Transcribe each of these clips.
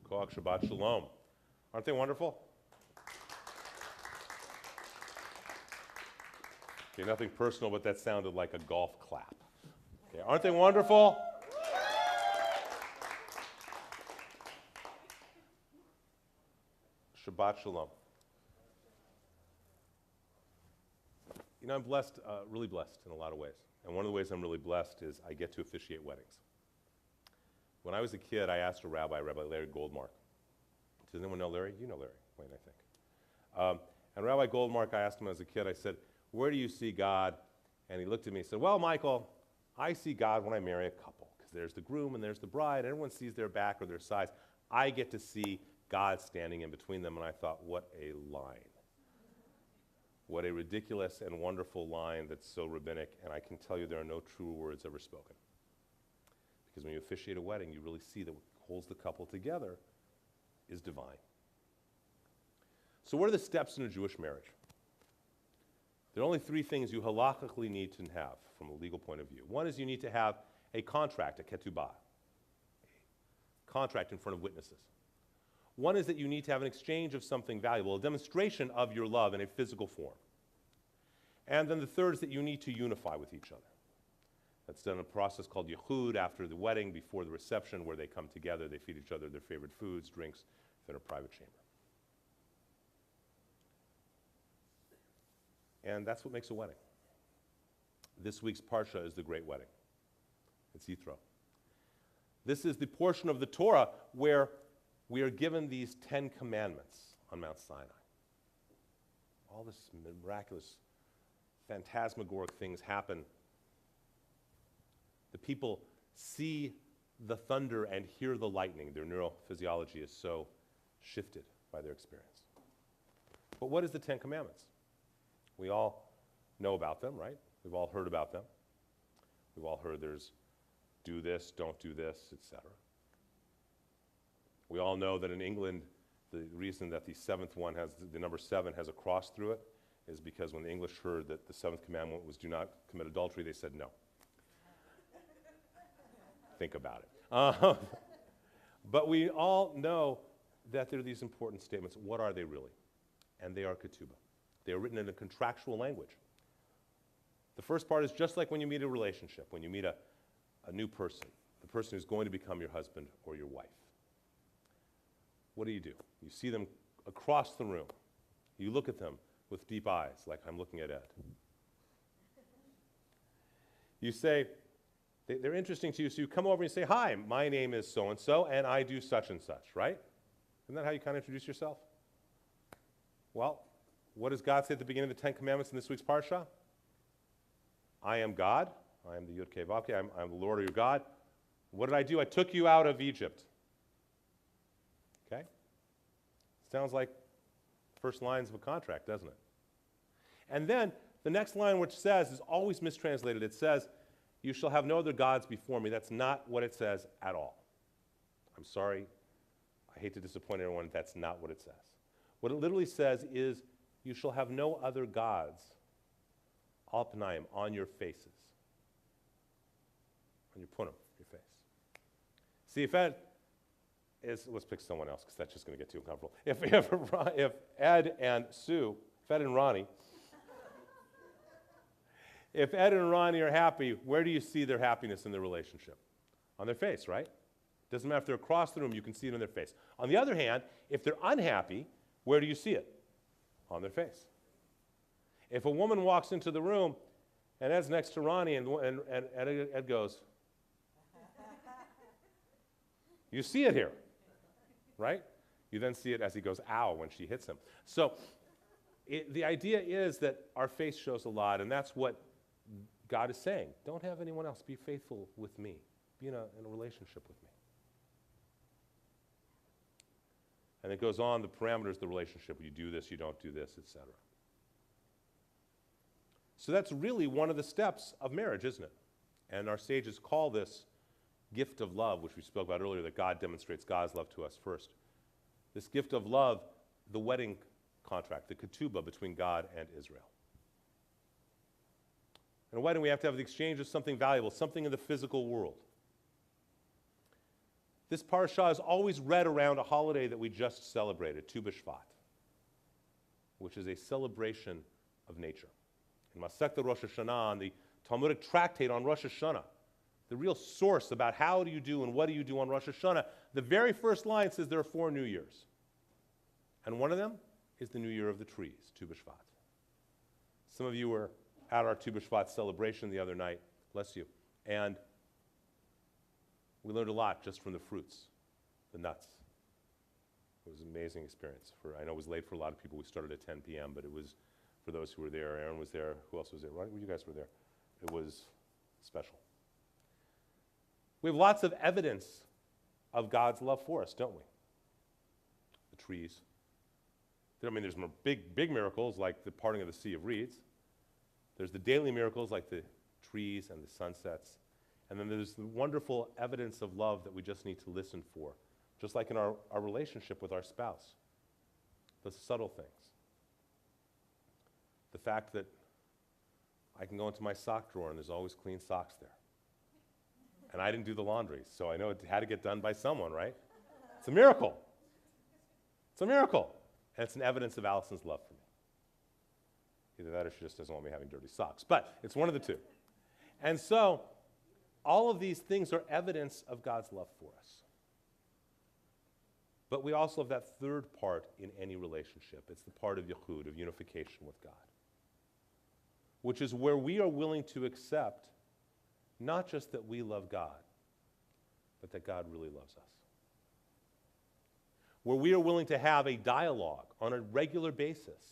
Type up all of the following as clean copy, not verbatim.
Koach, Shabbat Shalom. Aren't they wonderful? Okay, nothing personal, but that sounded like a golf clap. Okay, aren't they wonderful? Shabbat Shalom. You know, I'm blessed, really blessed in a lot of ways. And one of the ways I'm really blessed is I get to officiate weddings. When I was a kid, I asked a rabbi, Rabbi Larry Goldmark. Does anyone know Larry? You know Larry, Wayne, I think. And Rabbi Goldmark, I asked him as a kid, I said, where do you see God? And he looked at me and said, well, Michael, I see God when I marry a couple, because there's the groom and there's the bride. Everyone sees their back or their sides. I get to see God standing in between them. And I thought, what a line. What a ridiculous and wonderful line that's so rabbinic. And I can tell you there are no truer words ever spoken. Because when you officiate a wedding, you really see that what holds the couple together is divine. So what are the steps in a Jewish marriage? There are only three things you halakhically need to have from a legal point of view. One is you need to have a contract, a ketubah, a contract in front of witnesses. One is that you need to have an exchange of something valuable, a demonstration of your love in a physical form. And then the third is that you need to unify with each other. That's done in a process called yichud after the wedding, before the reception, where they come together, they feed each other their favorite foods, drinks, in a private chamber. And that's what makes a wedding. This week's Parsha is the Great Wedding. It's Yithro. This is the portion of the Torah where we are given these 10 commandments on Mount Sinai. All this miraculous, phantasmagoric things happen. The people see the thunder and hear the lightning. Their neurophysiology is so shifted by their experience. But what is the 10 commandments? We all know about them, right? We've all heard about them. We've all heard there's do this, don't do this, etc. We all know that in England, the reason that the seventh one has, the number 7 has a cross through it is because when the English heard that the 7th commandment was do not commit adultery, they said no. Think about it. But we all know that there are these important statements. What are they really? And they are ketubah. They are written in a contractual language. The first part is just like when you meet a relationship, when you meet a new person, the person who's going to become your husband or your wife. What do? You see them across the room. You look at them with deep eyes, like I'm looking at Ed. You say, they're interesting to you, so you come over and you say, hi, my name is so-and-so, and I do such and such, right? Isn't that how you kind of introduce yourself? Well, what does God say at the beginning of the 10 Commandments in this week's Parsha? I am God. I am the Yud Kei Vav Kei. I'm the Lord your God. What did I do? I took you out of Egypt. Okay? Sounds like first lines of a contract, doesn't it? And then the next line, which says, is always mistranslated. It says, you shall have no other gods before me. That's not what it says at all. I'm sorry. I hate to disappoint everyone. That's not what it says. What it literally says is, you shall have no other gods, al panaim, on your faces. On your punim, your face. See, if Ed is, let's pick someone else, because that's just going to get too uncomfortable. If Ed and Sue, if Ed and Ronnie, if Ed and Ronnie are happy, where do you see their happiness in their relationship? On their face, right? Doesn't matter if they're across the room, you can see it on their face. On the other hand, if they're unhappy, where do you see it? On their face. If a woman walks into the room and Ed's next to Ronnie and Ed goes, you see it here, right? You then see it as he goes, ow, when she hits him. So the idea is that our face shows a lot, and that's what God is saying. Don't have anyone else. Be faithful with me. Be in a relationship with me. And it goes on, the parameters of the relationship. You do this, you don't do this, etc. So that's really one of the steps of marriage, isn't it? And our sages call this gift of love, which we spoke about earlier, that God demonstrates God's love to us first. This gift of love, the wedding contract, the ketubah between God and Israel. In a wedding, we have to have the exchange of something valuable, something in the physical world. This parasha is always read around a holiday that we just celebrated, Tu B'Shvat, which is a celebration of nature. In Masechta Rosh Hashanah, on the Talmudic tractate on Rosh Hashanah, the real source about how do you do and what do you do on Rosh Hashanah, the very first line says there are 4 New Years. And one of them is the New Year of the trees, Tu B'Shvat. Some of you were at our Tu B'Shvat celebration the other night, bless you, and we learned a lot just from the fruits, the nuts. It was an amazing experience. I know it was late for a lot of people. We started at 10 p.m., but it was for those who were there. Aaron was there. Who else was there? Right? You guys were there. It was special. We have lots of evidence of God's love for us, don't we? The trees. There's more big miracles like the parting of the Sea of Reeds. There's the daily miracles like the trees and the sunsets. And then there's the wonderful evidence of love that we just need to listen for, just like in our relationship with our spouse. The subtle things. The fact that I can go into my sock drawer and there's always clean socks there. And I didn't do the laundry, so I know it had to get done by someone, right? It's a miracle. It's a miracle. And it's an evidence of Allison's love for me. Either that or she just doesn't want me having dirty socks. But it's one of the two. And so, all of these things are evidence of God's love for us. But we also have that third part in any relationship. It's the part of yichud, of unification with God, which is where we are willing to accept not just that we love God, but that God really loves us. Where we are willing to have a dialogue on a regular basis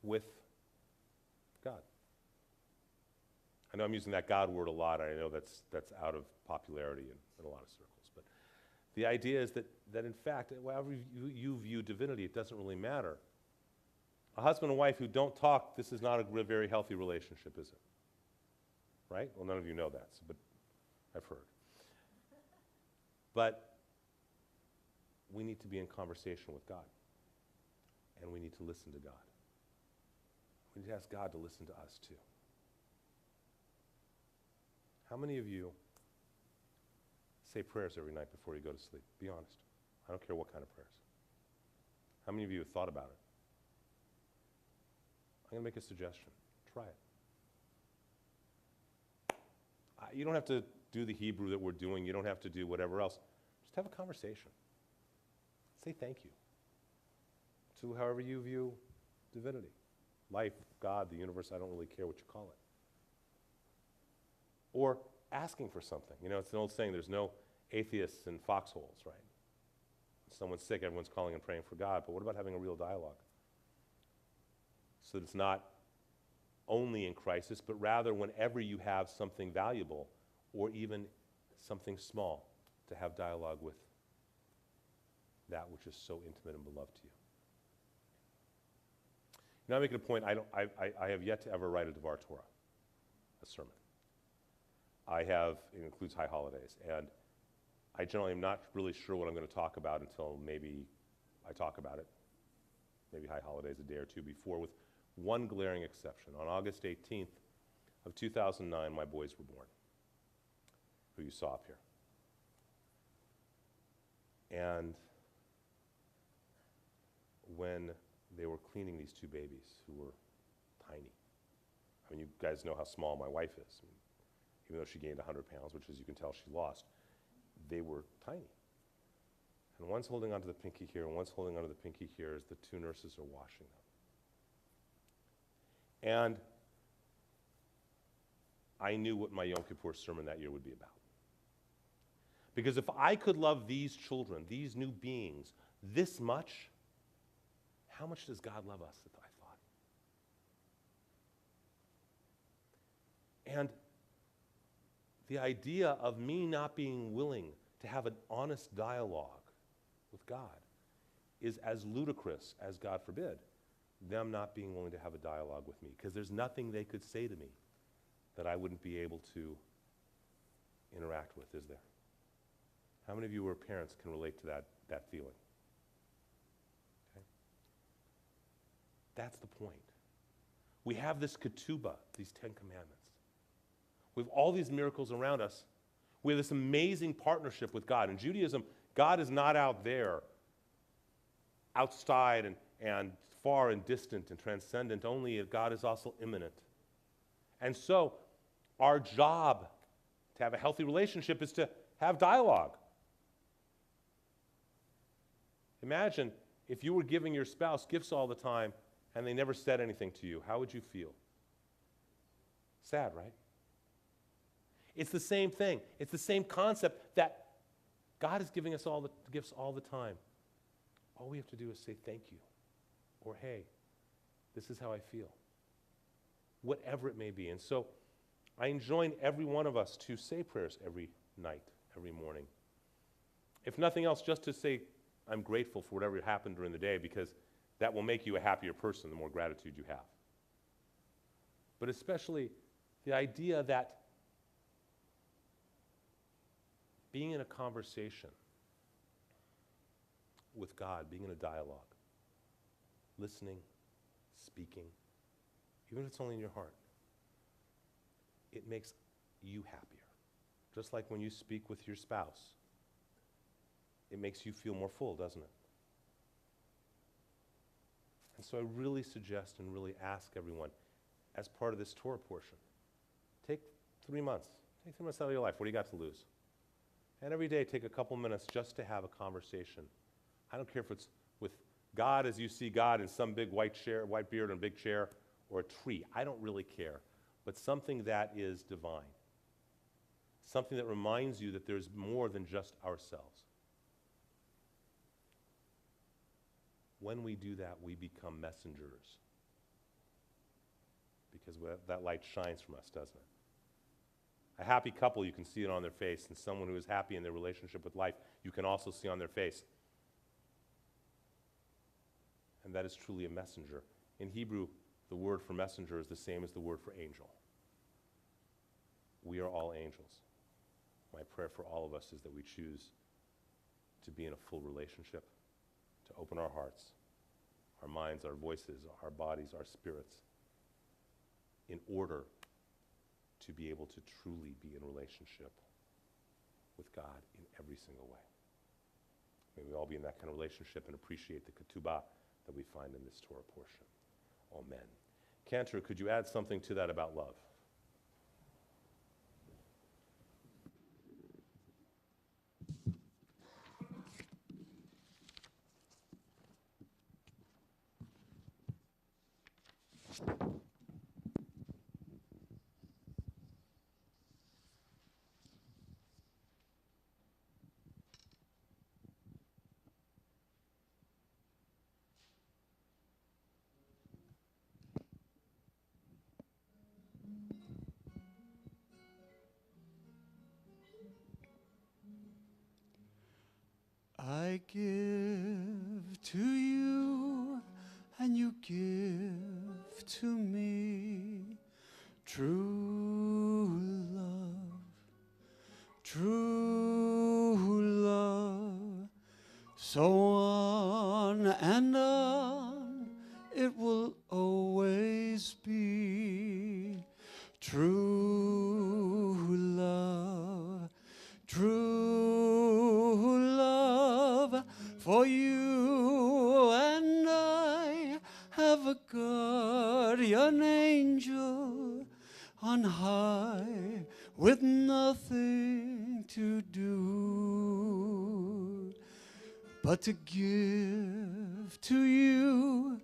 with God. I know I'm using that God word a lot. I know that's out of popularity in a lot of circles. But the idea is that in fact, however you view divinity, it doesn't really matter. A husband and wife who don't talk, this is not a very healthy relationship, is it? Right? Well, none of you know that, but I've heard. But we need to be in conversation with God. And we need to listen to God. We need to ask God to listen to us too. How many of you say prayers every night before you go to sleep? Be honest. I don't care what kind of prayers. How many of you have thought about it? I'm going to make a suggestion. Try it. You don't have to do the Hebrew that we're doing. You don't have to do whatever else. Just have a conversation. Say thank you to however you view divinity, life, God, the universe. I don't really care what you call it. Or asking for something. You know, it's an old saying, there's no atheists in foxholes, right? When someone's sick, everyone's calling and praying for God. But what about having a real dialogue? So that it's not only in crisis, but rather whenever you have something valuable or even something small, to have dialogue with that which is so intimate and beloved to you. Now I'm making a point, I have yet to ever write a Dvar Torah, a sermon. It includes high holidays, and I generally am not really sure what I'm going to talk about until maybe I talk about it, maybe high holidays a day or two before, with one glaring exception. On August 18th of 2009, my boys were born, who you saw up here. And when they were cleaning these two babies who were tiny, I mean, you guys know how small my wife is. I mean, even though she gained 100 pounds, which as you can tell she lost, they were tiny. And one's holding onto the pinky here, and one's holding onto the pinky here as the two nurses are washing them. And I knew what my Yom Kippur sermon that year would be about. Because if I could love these children, these new beings, this much, how much does God love us, I thought. And the idea of me not being willing to have an honest dialogue with God is as ludicrous as, God forbid, them not being willing to have a dialogue with me, because there's nothing they could say to me that I wouldn't be able to interact with, is there? How many of you who are parents can relate to that feeling? Okay? That's the point. We have this ketubah, these 10 commandments. We have all these miracles around us. We have this amazing partnership with God. In Judaism, God is not out there, outside and far and distant and transcendent only. God is also immanent. And so our job to have a healthy relationship is to have dialogue. Imagine if you were giving your spouse gifts all the time and they never said anything to you. How would you feel? Sad, right? It's the same thing. It's the same concept that God is giving us all the gifts all the time. All we have to do is say thank you, or hey, this is how I feel. Whatever it may be. And so I enjoin every one of us to say prayers every night, every morning. If nothing else, just to say I'm grateful for whatever happened during the day, because that will make you a happier person the more gratitude you have. But especially the idea that being in a conversation with God, being in a dialogue, listening, speaking, even if it's only in your heart, it makes you happier. Just like when you speak with your spouse, it makes you feel more full, doesn't it? And so I really suggest and really ask everyone, as part of this Torah portion, take 3 months. Take 3 months out of your life. What do you got to lose? And every day, take a couple minutes just to have a conversation. I don't care if it's with God as you see God in some big white beard and a big chair, or a tree. I don't really care. But something that is divine. Something that reminds you that there's more than just ourselves. When we do that, we become messengers. Because that light shines from us, doesn't it? A happy couple, you can see it on their face, and someone who is happy in their relationship with life, you can also see on their face. And that is truly a messenger. In Hebrew, the word for messenger is the same as the word for angel. We are all angels. My prayer for all of us is that we choose to be in a full relationship, to open our hearts, our minds, our voices, our bodies, our spirits, in order to be able to truly be in relationship with God in every single way. May we all be in that kind of relationship and appreciate the ketubah that we find in this Torah portion. Amen. Cantor, could you add something to that about love? I give to you, and you give to me true love. So on and on it will always be true love. For you and I have a guardian angel on high with nothing to do but to give to you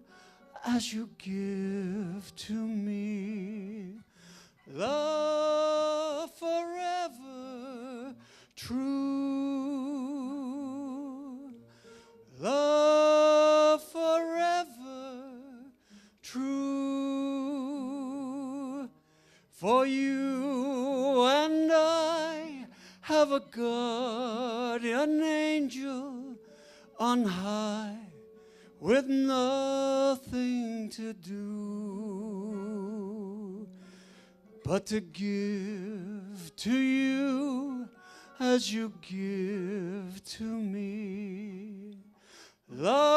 as you give to me. Love forever true. Love forever true. For you and I have a guardian angel on high with nothing to do but to give to you as you give to me. Love